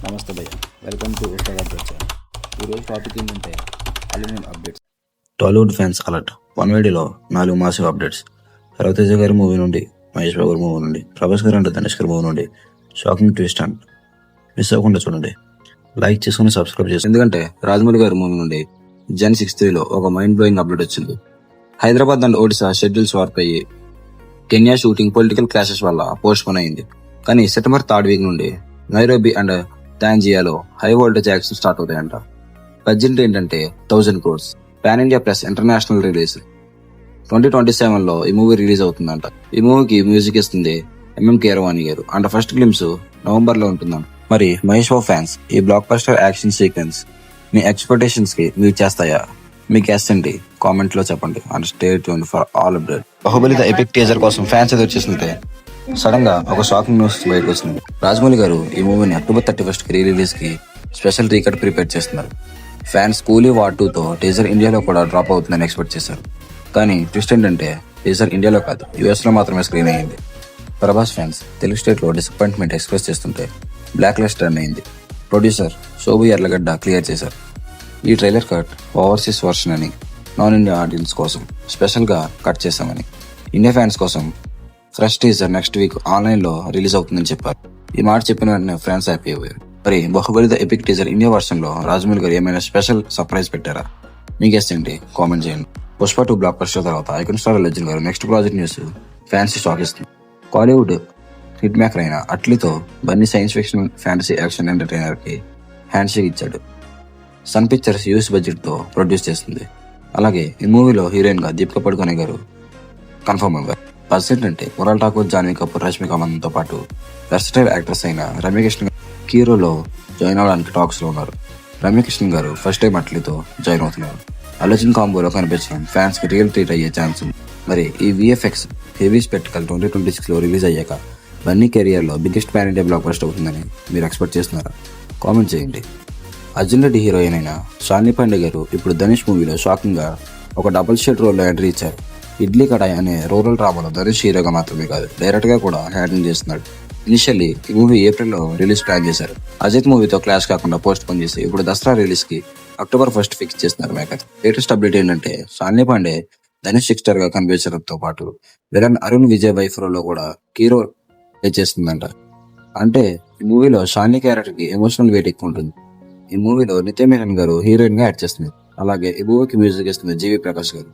నమస్తే భయ్య, welcome to ఉస్టాద్ updates. ఈరోజు టాపిక్ ఏంటంటే aluminium updates. Tollywood fans alert. One వీడియోలో 4 మాసివ్ అప్డేట్స్. రవితేజ గారి మూవీ నుండి, మహేష్ బాబు గారి మూవీ నుండి, ప్రభాస్ గారు అంటే ధనుష్ గారి మూవీ నుండి షాకింగ్ ట్విస్ట్ అండ్ మిస్ అవ్వకుండా చూడండి. లైక్ చేసుకుని సబ్స్క్రైబ్ చేసి, ఎందుకంటే రాజమౌళి గారి మూవీ నుండి Jan 6 ఒక మైండ్ బ్లోయింగ్ అప్డేట్ వచ్చింది. Hyderabad and Odisha schedules wrap అయ్యి కెన్యా షూటింగ్ పొలిటికల్ క్లాషెస్ వల్ల పోస్ట్ పోన్ అయింది. కానీ సెప్టెంబర్ 3rd వీక్ నుండి నైరోబి అండ్ టాంజియాలో హై వోల్టేజ్ యాక్షన్ స్టార్ట్ అవుతాయంట. బడ్జెట్ ఏంటంటే 1000 crores. Pan India plus international release. 2027లో ఈ మూవీ రిలీజ్ అవుతుందంట. ఈ మూవీకి మ్యూజిక్ ఇస్తుంది MM కీరవాణి గారు అండ్ ఫస్ట్ గ్లిమ్స్ నవంబర్ లో ఉంటుందంట. మరి మహేష్ బాబు ఫ్యాన్స్ ఈ బ్లాక్ బస్టర్ యాక్షన్ సీక్వెన్స్ మీ ఎక్స్పెక్టేషన్స్ కి మీట్ చేస్తాయా? మీ గెస్ట్ ఏంటి కామెంట్ లో చెప్పండి. And stay tuned for all update. Baahubali the epic teaser కోసం ఫ్యాన్స్ ఎదురు చూస్తుంటే సడన్ గా ఒక షాకింగ్ న్యూస్ బయటకు వస్తుంది. రాజమౌళి గారు ఈ మూవీని October 31st కి రిలీజ్ కి స్పెషల్ రీకట్ ప్రిపేర్ చేస్తున్నారు. ఫ్యాన్స్ కూలీ వార్ 2తో టీజర్ ఇండియాలో కూడా డ్రాప్ అవుతుందని ఎక్స్పెక్ట్ చేశారు. కానీ ట్విస్ట్ ఏంటంటే టీజర్ ఇండియాలో కాదు, US లో మాత్రమే స్క్రీన్ అయ్యింది. ప్రభాస్ ఫ్యాన్స్ తెలుగు స్టేట్ లో డిసప్పాయింట్మెంట్ ఎక్స్ప్రెస్ చేస్తుంటే బ్లాక్ లిస్ట్ రన్ అయింది. ప్రొడ్యూసర్ శోభు ఎర్లగడ్డ క్లియర్ చేశారు. ఈ ట్రైలర్ కట్ ఓవర్సీస్ వర్షన్ అని, నాన్ ఇండియా ఆడియన్స్ కోసం స్పెషల్ గా కట్ చేశామని, ఇండియా ఫ్యాన్స్ కోసం fresh teaser next week online లో రిలీజ్ అవుతుందని చెప్పారు. ఈ మాట చెప్పిన వెంటనే ఫ్యాన్స్ హ్యాపీ అయ్యారు. మరి Baahubali the epic teaser India version లో రాజమౌళి గారు ఏమైనా స్పెషల్ సర్ప్రైజ్ పెట్టారా? మీ గెస్ట్ ఏంటి కామెంట్ చేయండి. పుష్ప 2 బ్లాక్ బస్టర్ తర్వాత ఐకాన్ స్టార్ లెజెండ్ గారు next project news fans shock ఇస్తుంది. కాలీవుడ్ హిట్ మేకర్ అయిన అట్లీతో Bunny science fiction fantasy action entertainer కి హ్యాండ్ షేక్ ఇచ్చాడు. సన్ పిక్చర్స్ US బడ్జెట్ తో ప్రొడ్యూస్ చేస్తుంది. అలాగే ఈ మూవీలో హీరోయిన్ గా దీపికా పడుకోనే గారు కన్ఫర్మ్ అయ్యారు. బడ్జెట్ అంటే మురాల్ ఠాకూర్, జాన్వీ కపూర్, రష్మిక మందన్తో పాటు వెర్సటైల్ యాక్టర్స్ అయిన రమ్యకృష్ణ హీరోలో జాయిన్ అవడానికి టాక్స్ లో ఉన్నారు. రమ్యకృష్ణ గారు ఫస్ట్ టైం అట్లీతో జాయిన్ అవుతున్నారు. అల్లర్జున్ కాంబోలో కనిపించడం ఫ్యాన్స్ కి రియల్ ట్రీట్ అయ్యే ఛాన్స్ ఉంది. మరి ఈ VFX హెవీ స్పెక్టికల్ 2026 లో రిలీజ్ అయ్యాక బన్నీ కెరియర్ లో biggest pan India block buster అవుతుందని మీరు ఎక్స్పెక్ట్ చేస్తున్నారా? కామెంట్ చేయండి. అర్జున్ రెడ్డి హీరోయిన్ అయిన షాలిని పాండే గారు ఇప్పుడు ధనుష్ మూవీలో షాకింగ్ గా ఒక డబుల్ షేడ్ రోల్ లో ఎంట్రీ ఇచ్చారు. ఇడ్లీ కడాయ్ అనే రూరల్ డ్రామాలో ధనుష్ హీరోగా మాత్రమే కాదు, డైరెక్ట్ గా కూడా హ్యాండిల్ చేస్తున్నాడు. ఇనిషియల్లీ ఈ మూవీ ఏప్రిల్లో రిలీజ్ ప్లాన్ చేశారు. అజిత్ మూవీతో క్లాష్ కాకుండా పోస్ట్ పోన్ చేసి ఇప్పుడు దసరా రిలీజ్ కి October 1st ఫిక్స్ చేస్తున్నారు మేకర్. లేటెస్ట్ అప్డేట్ ఏంటంటే షాలిని పాండే ధనుష్ సిక్స్టర్ గా కనిపించడంతో పాటు విలన్ అరుణ్ విజయ్ వైఫ్ లో కూడా హీరో ప్లే చేస్తుందంట. అంటే ఈ మూవీలో షాలిని క్యారెక్టర్ కి ఎమోషనల్ వెయిట్ ఎక్కువ ఉంటుంది. ఈ మూవీలో నిత్య మేనన్ గారు హీరోయిన్ గా యాడ్ చేస్తున్నారు. అలాగే ఈ మూవీకి మ్యూజిక్ ఇస్తుంది GV ప్రకాష్ గారు.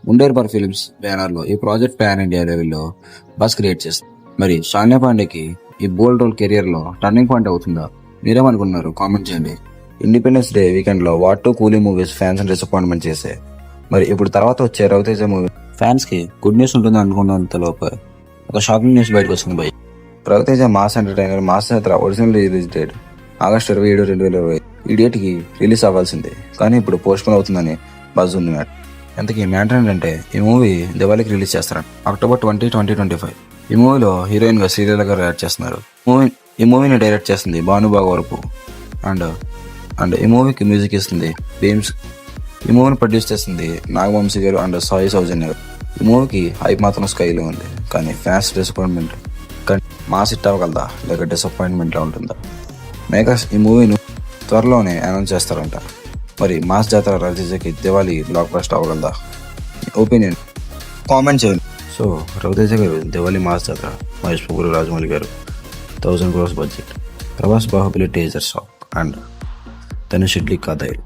ముండేర్పర్ ఫిల్మ్స్ బ్యానర్ లో ఈ ప్రాజెక్ట్ పాన్ ఇండియా లెవెల్లో బస్ క్రియేట్ చేస్తుంది. మరి షాలిని పాండేకి ఈ బోల్డ్ రోల్ కెరియర్ లో టర్నింగ్ పాయింట్ అవుతుందా? మీరేమనుకున్నారు కామెంట్ చేయండి. ఇండిపెండెన్స్ డే వీకెండ్ లో వార్ 2 కూలీ మూవీస్ ఫ్యాన్స్ డిసప్పాయింట్మెంట్ చేసే, మరి ఇప్పుడు తర్వాత వచ్చే రవితేజ మూవీ ఫ్యాన్స్ కి గుడ్ న్యూస్ ఉంటుంది అనుకున్నంత లోపు ఒక షాకింగ్ న్యూస్ బయటకు వస్తుంది by. Raviteja mass entertainer mass యాత్ర ఒరిజినల్ రిలీజ్ డేట్ August 27, 2020 ఈ డేట్ కి రిలీజ్ అవ్వాల్సిందే, కానీ ఇప్పుడు పోస్ట్ పోన్ అవుతుందని బజ్ ఉంది. ఎంతకీ మ్యాటర్ ఏంటంటే ఈ మూవీ దివాళీకి రిలీజ్ చేస్తారు October 20, 2025. ఈ మూవీలో హీరోయిన్ గా శ్రీలీల గారు యాడ్ చేస్తున్నారు. ఈ మూవీని డైరెక్ట్ చేస్తుంది భానుభాగ వరపు అండ్ ఈ మూవీకి మ్యూజిక్ ఇస్తుంది బీమ్స్. ఈ మూవీని ప్రొడ్యూస్ చేస్తుంది నాగవంశీ గారు అండ్ సాయి సౌజన్య గారు. ఈ మూవీకి హైప్ మాత్రం స్కైలో ఉంది, కానీ ఫ్యాన్స్ డిసప్పాయింట్మెంట్. కానీ మాస్ హిట్ అవ్వగలదా లేక డిసప్పాయింట్మెంట్ లా ఉంటుందా? మేకర్స్ ఈ మూవీని త్వరలోనే అనౌన్స్ చేస్తారంట. మరి మాస్ జాతర రవితేజకి దివాళీ బ్లాక్ బస్టర్ అవ్వగలదా? ఒపీనియన్ కామెంట్ చేయండి. సో రవితేజ గారు దివాళీ మాస్ జాతర, మహేష్ బాబు గారు రాజమౌళి గారు 1000 crores budget, Prabhas Baahubali teaser shock and Dhanush Idli Kadai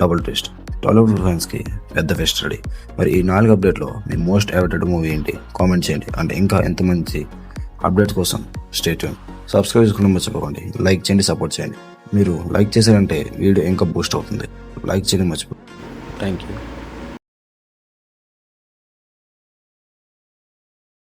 double twist. Tollywood fans కి పెద్ద ఫెస్ట్ రెడీ. మరి ఈ 4 అప్డేట్లో మీ మోస్ట్ ఎవైటెడ్ మూవీ ఏంటి కామెంట్ చేయండి. అంటే ఇంకా ఎంత మంచి అప్డేట్స్ కోసం స్టే ట్యూన్. సబ్స్క్రైబ్ చేసుకోవడం మర్చిపోకండి. లైక్ చేయండి, సపోర్ట్ చేయండి. మీరు లైక్ చేశారంటే వీడియో ఇంకా బూస్ట్ అవుతుంది. లైక్ చేయడం మర్చిపోకండి. Thank you.